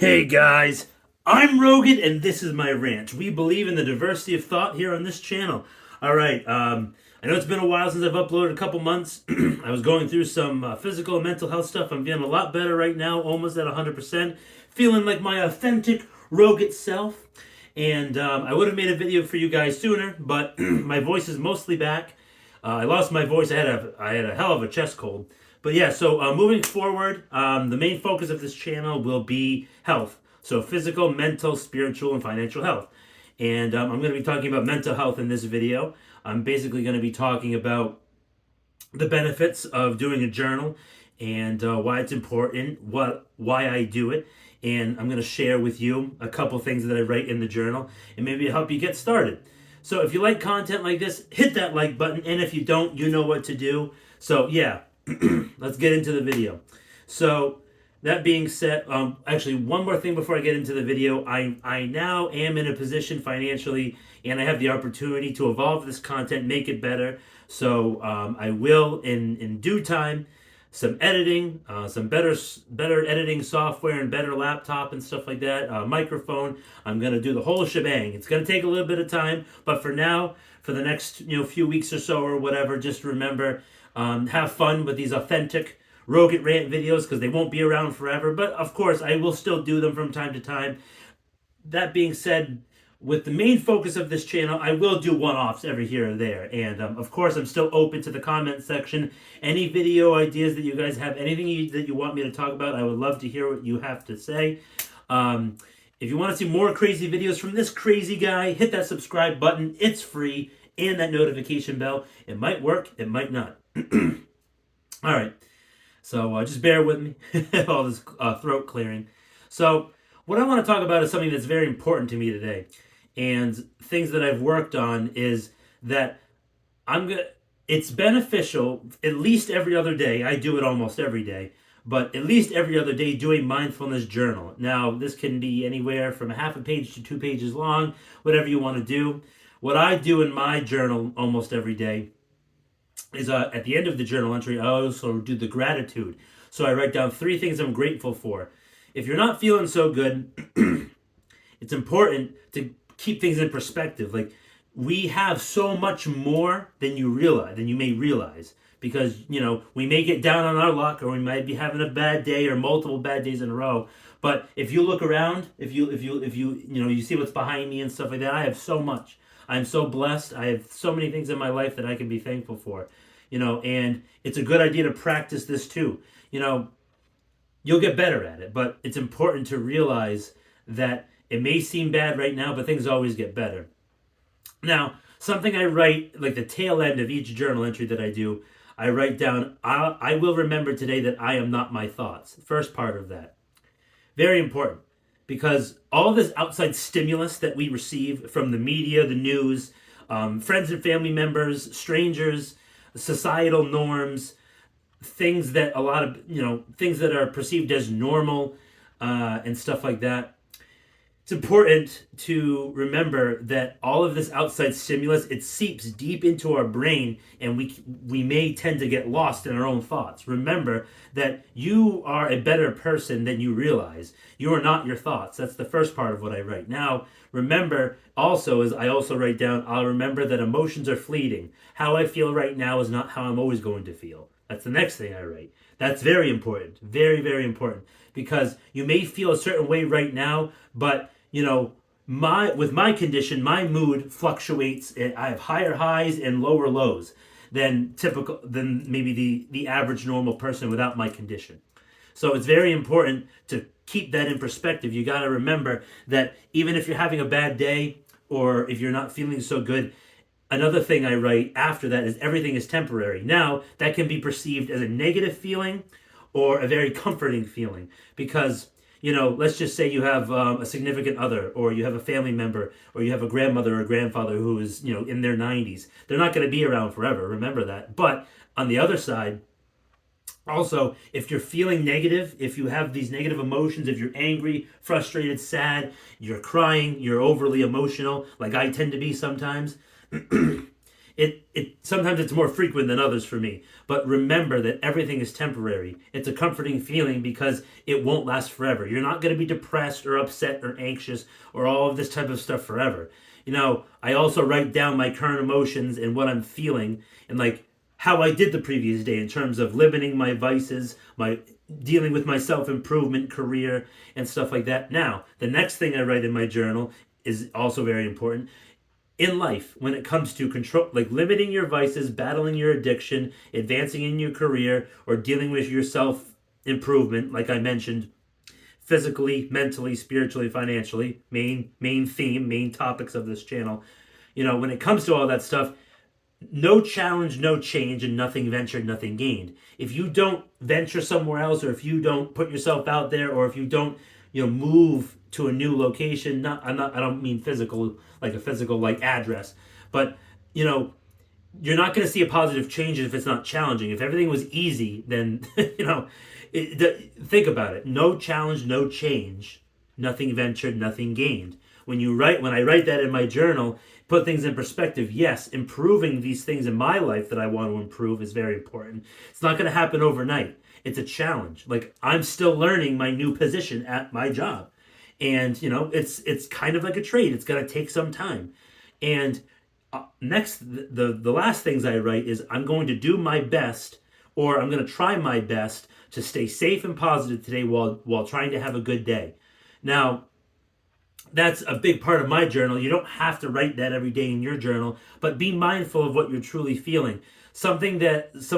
Hey guys, I'm Rogan and this is my rant. We believe in the diversity of thought here on this channel. Alright, I know it's been a while since I've uploaded, a couple months. I was going through some physical and mental health stuff. I'm feeling a lot better right now, almost at 100%. Feeling like my authentic Rogan self. And I would have made a video for you guys sooner, but my voice is mostly back. I lost my voice. I had a hell of a chest cold. But yeah, so moving forward, the main focus of this channel will be health. So physical, mental, spiritual, and financial health. And I'm going to be talking about mental health in this video. I'm basically going to be talking about the benefits of doing a journal and why it's important, why I do it, and I'm going to share with you a couple things that I write in the journal and maybe help you get started. So if you like content like this, hit that like button, and if you don't, you know what to do. So yeah, let's get into the video. So that being said, actually one more thing before I get into the video. I now am in a position financially, and I have the opportunity to evolve this content, make it better. So I will, in due time, some editing, some better editing software and better laptop and stuff like that, microphone. I'm going to do the whole shebang. It's going to take a little bit of time, but for now, for the next few weeks or so or whatever, just remember, have fun with these authentic Rogan rant videos because they won't be around forever. But of course, I will still do them from time to time. That being said, with the main focus of this channel, I will do one-offs every here or there. And of course, I'm still open to the comment section. Any video ideas that you guys have, anything that you want me to talk about, I would love to hear what you have to say. If you want to see more crazy videos from this crazy guy, hit that subscribe button. It's free. And that notification bell. It might work. It might not. All right. So just bear with me. All this throat clearing. So what I want to talk about is something that's very important to me today. And things that I've worked on is that it's beneficial at least every other day. I do it almost every day, but at least every other day do a mindfulness journal. Now, this can be anywhere from a half a page to 2 pages long, whatever you want to do. What I do in my journal almost every day is at the end of the journal entry, I also do the gratitude. So I write down 3 things I'm grateful for. If you're not feeling so good, it's important to keep things in perspective. Like, we have so much more than you may realize, because we may get down on our luck, or we might be having a bad day or multiple bad days in a row. But if you look around, if you see what's behind me and stuff like that, I have so much. I'm so blessed. I have so many things in my life that I can be thankful for. And it's a good idea to practice this too. You'll get better at it, but it's important to realize that it may seem bad right now, but things always get better. Now, something I write, like the tail end of each journal entry that I do, I write down, I will remember today that I am not my thoughts. First part of that. Very important, because all this outside stimulus that we receive from the media, the news, friends and family members, strangers, societal norms, things that things that are perceived as normal, and stuff like that. It's important to remember that all of this outside stimulus, it seeps deep into our brain, and we may tend to get lost in our own thoughts. Remember that you are a better person than you realize. You are not your thoughts. That's the first part of what I write. Now, remember also, as I also write down, I'll remember that emotions are fleeting. How I feel right now is not how I'm always going to feel. That's the next thing I write. That's very important. Very, very important. Because you may feel a certain way right now, but with my condition, my mood fluctuates. I have higher highs and lower lows than maybe the average normal person without my condition. So it's very important to keep that in perspective. You got to remember that even if you're having a bad day, or if you're not feeling so good, another thing I write after that is everything is temporary. Now, that can be perceived as a negative feeling or a very comforting feeling, because let's just say you have a significant other, or you have a family member, or you have a grandmother or grandfather who is, in their 90s. They're not going to be around forever. Remember that. But on the other side, also, if you're feeling negative, if you have these negative emotions, if you're angry, frustrated, sad, you're crying, you're overly emotional, like I tend to be sometimes, It sometimes it's more frequent than others for me. But remember that everything is temporary. It's a comforting feeling because it won't last forever. You're not going to be depressed or upset or anxious or all of this type of stuff forever. I also write down my current emotions and what I'm feeling and like how I did the previous day in terms of limiting my vices, my dealing with my self improvement, career, and stuff like that. Now, the next thing I write in my journal is also very important in life when it comes to control, like limiting your vices, battling your addiction, advancing in your career, or dealing with your self improvement, like I mentioned, physically, mentally, spiritually, financially, main theme, main topics of this channel. When it comes to all that stuff, no challenge, no change, and nothing ventured, nothing gained. If you don't venture somewhere else, or if you don't put yourself out there, or if you don't, move to a new location, I don't mean physical, like a physical like address, but you know, you're not going to see a positive change if it's not challenging. If everything was easy, then think about it. No challenge, no change, nothing ventured, nothing gained. When I write that in my journal, put things in perspective. Yes, improving these things in my life that I want to improve is very important. It's not going to happen overnight. It's a challenge. Like I'm still learning my new position at my job, and it's kind of like a trade. It's going to take some time, and next the last things I write is I'm going to do my best, or I'm going to try my best to stay safe and positive today while trying to have a good day. Now, that's a big part of my journal. You don't have to write that every day in your journal, but be mindful of what you're truly feeling. Some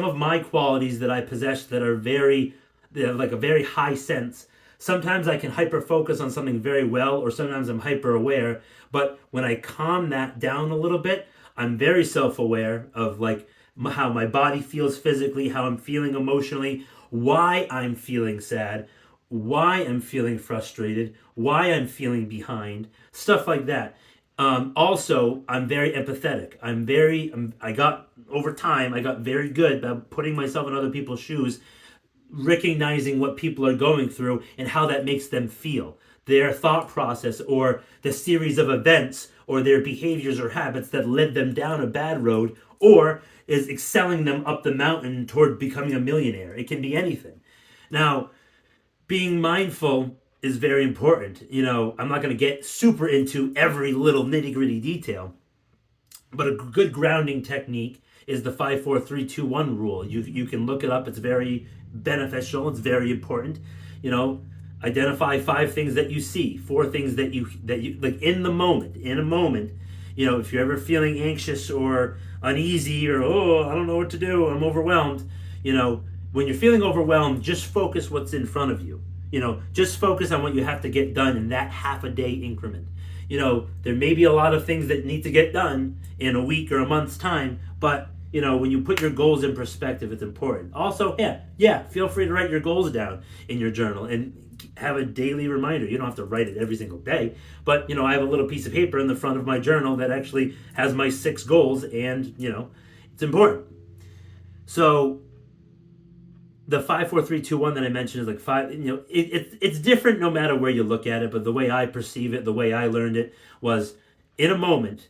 of my qualities that I possess that are they have like a very high sense. Sometimes I can hyper focus on something very well, or sometimes I'm hyper aware. But when I calm that down a little bit, I'm very self aware of like how my body feels physically, how I'm feeling emotionally, why I'm feeling sad, why I'm feeling frustrated, why I'm feeling behind, stuff like that. Also, I'm very empathetic. I got, over time, I got very good at putting myself in other people's shoes, recognizing what people are going through and how that makes them feel. Their thought process, or the series of events, or their behaviors or habits that led them down a bad road, or is excelling them up the mountain toward becoming a millionaire. It can be anything. Now, being mindful is very important. I'm not going to get super into every little nitty gritty detail, but a good grounding technique is the 5 4 3 2 1 rule. You can look it up. It's very beneficial. It's very important. You know, identify 5 things that you see, 4 things that you like in the moment. In a moment, if you're ever feeling anxious or uneasy, or I don't know what to do, I'm overwhelmed. When you're feeling overwhelmed, just focus what's in front of you. Just focus on what you have to get done in that half a day increment. There may be a lot of things that need to get done in a week or a month's time, but when you put your goals in perspective, it's important. Also, feel free to write your goals down in your journal and have a daily reminder. You don't have to write it every single day, but I have a little piece of paper in the front of my journal that actually has my 6 goals, and it's important. So the 5 4 3 2 1 that I mentioned is like five. It's different no matter where you look at it, but the way I perceive it, the way I learned it was in a moment.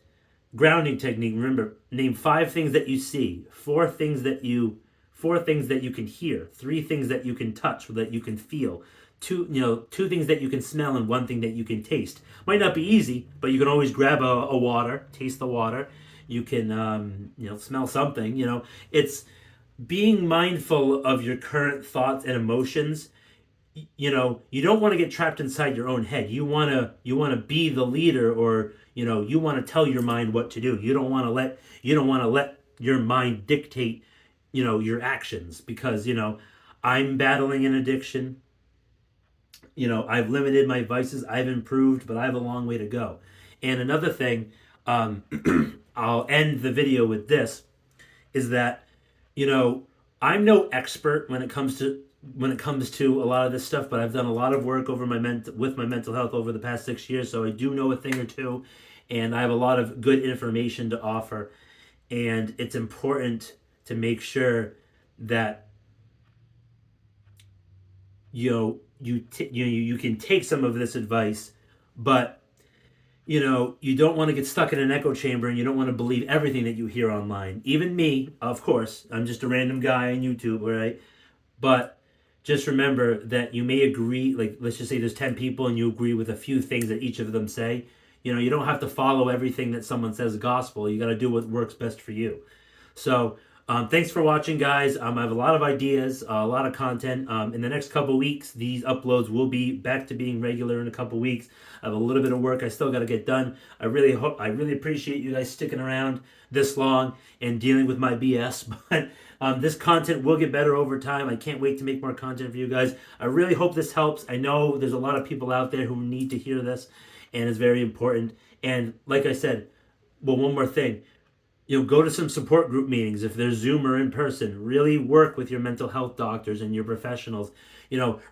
Grounding technique. Remember, name 5 things that you see, 4 things that you can hear, 3 things that you can touch, that you can feel, 2 things that you can smell, and 1 thing that you can taste. Might not be easy, but you can always grab a water, taste the water. You can smell something. It's being mindful of your current thoughts and emotions. You don't want to get trapped inside your own head. You want to be the leader, or you want to tell your mind what to do. You don't want to let your mind dictate your actions, because I'm battling an addiction. I've limited my vices, I've improved, but I have a long way to go. And another thing, I'll end the video with this, is that I'm no expert when it comes to a lot of this stuff, but I've done a lot of work with my mental health over the past 6 years, so I do know a thing or two, and I have a lot of good information to offer. And it's important to make sure that you can take some of this advice, but you don't want to get stuck in an echo chamber, and you don't want to believe everything that you hear online. Even me, of course, I'm just a random guy on YouTube, right? But just remember that you may agree, like, let's just say there's 10 people and you agree with a few things that each of them say. You don't have to follow everything that someone says gospel. You got to do what works best for you. So, thanks for watching, guys. I have a lot of ideas, a lot of content. In the next couple weeks, these uploads will be back to being regular in a couple weeks. I have a little bit of work I still got to get done. I really appreciate you guys sticking around this long and dealing with my BS. But this content will get better over time. I can't wait to make more content for you guys. I really hope this helps. I know there's a lot of people out there who need to hear this, and it's very important. And like I said, well, one more thing. Go to some support group meetings if they're Zoom or in person. Really work with your mental health doctors and your professionals.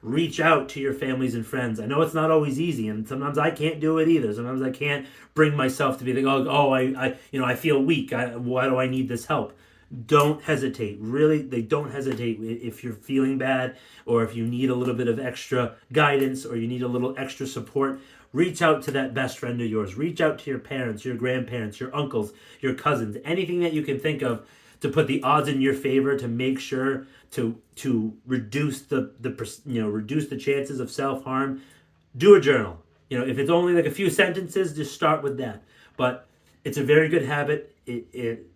Reach out to your families and friends. I know it's not always easy, and sometimes I can't do it either. Sometimes I can't bring myself to be like, I feel weak. Why do I need this help? Don't hesitate. Really, they don't hesitate if you're feeling bad, or if you need a little bit of extra guidance, or you need a little extra support. Reach out to that best friend of yours. Reach out to your parents, your grandparents, your uncles, your cousins, anything that you can think of to put the odds in your favor, to make sure to reduce reduce the chances of self-harm. Do a journal. If it's only like a few sentences, just start with that. But it's a very good habit. It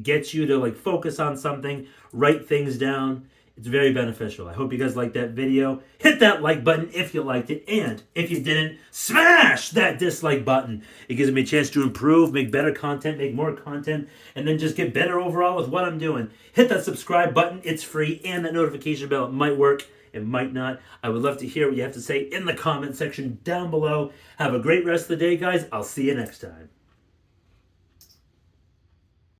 gets you to like focus on something, write things down. It's very beneficial. I hope you guys liked that video. Hit that like button if you liked it. And if you didn't, smash that dislike button. It gives me a chance to improve, make better content, make more content, and then just get better overall with what I'm doing. Hit that subscribe button. It's free. And that notification bell. It might work. It might not. I would love to hear what you have to say in the comment section down below. Have a great rest of the day, guys. I'll see you next time.